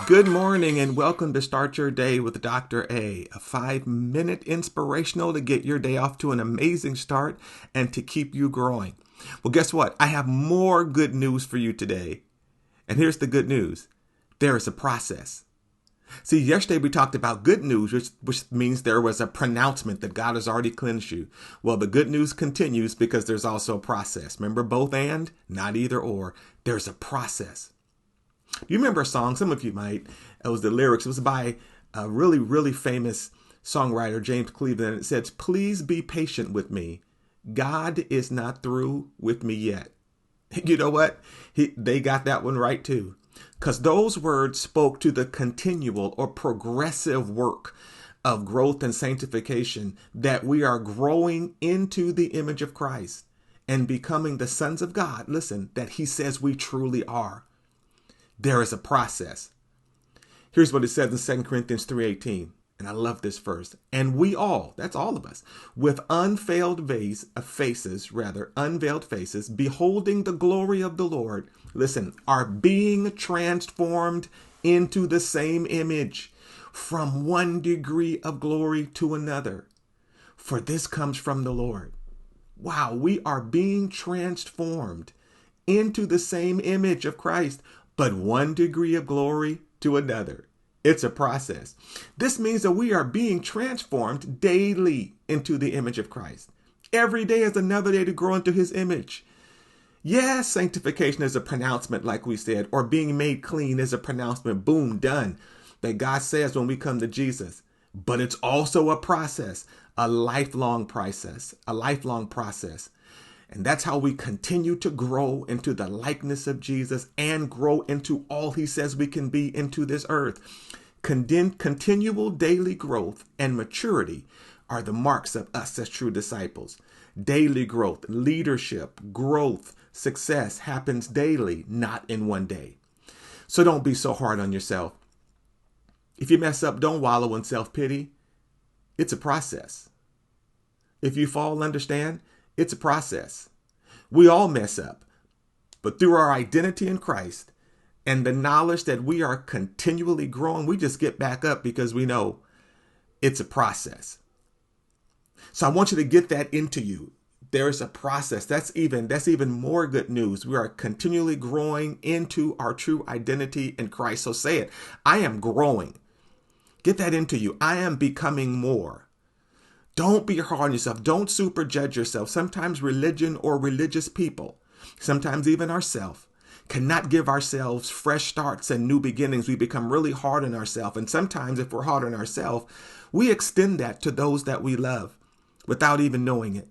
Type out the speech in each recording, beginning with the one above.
Good morning and welcome to Start Your Day with Dr. A 5-minute inspirational to get your day off to an amazing start and to keep you growing. Well, guess what? I have more good news for you today. And here's the good news. There is a process. See, yesterday we talked about good news, which means there was a pronouncement that God has already cleansed you. Well, the good news continues because there's also a process. Remember both and, not either or. There's a process. Do you remember a song? Some of you might. It was the lyrics. It was by a really, really famous songwriter, James Cleveland. And it says, "Please be patient with me. God is not through with me yet." You know what? They got that one right too. Because those words spoke to the continual or progressive work of growth and sanctification, that we are growing into the image of Christ and becoming the sons of God. Listen, that he says we truly are. There is a process. Here's what it says in 2 Corinthians 3:18. And I love this verse. "And we all," that's all of us, "with unveiled faces, beholding the glory of the Lord," listen, "are being transformed into the same image from one degree of glory to another. For this comes from the Lord." Wow, we are being transformed into the same image of Christ, but one degree of glory to another. It's a process. This means that we are being transformed daily into the image of Christ. Every day is another day to grow into his image. Yes, sanctification is a pronouncement, like we said, or being made clean is a pronouncement. Boom, done. That God says when we come to Jesus. But it's also a process, a lifelong process. And that's how we continue to grow into the likeness of Jesus and grow into all he says we can be into this earth. Continual daily growth and maturity are the marks of us as true disciples. Daily growth, leadership, growth, success happens daily, not in one day. So don't be so hard on yourself. If you mess up, don't wallow in self-pity. It's a process. If you fall, understand, it's a process. We all mess up, but through our identity in Christ and the knowledge that we are continually growing, we just get back up because we know it's a process. So I want you to get that into you. There's a process. That's even more good news. We are continually growing into our true identity in Christ. So say it. I am growing. Get that into you. I am becoming more. Don't be hard on yourself. Don't super judge yourself. Sometimes religion or religious people, sometimes even ourselves, cannot give ourselves fresh starts and new beginnings. We become really hard on ourselves. And sometimes if we're hard on ourselves, we extend that to those that we love without even knowing it.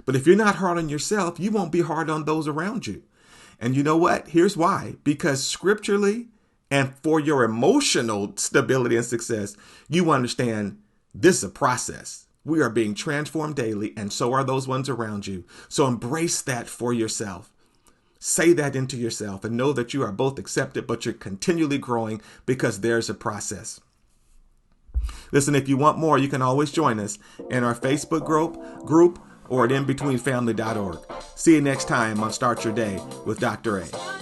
But if you're not hard on yourself, you won't be hard on those around you. And you know what? Here's why. Because scripturally and for your emotional stability and success, you understand this is a process. We are being transformed daily, and so are those ones around you. So embrace that for yourself. Say that into yourself and know that you are both accepted, but you're continually growing because there's a process. Listen, if you want more, you can always join us in our Facebook group or at inbetweenfamily.org. See you next time on Start Your Day with Dr. A.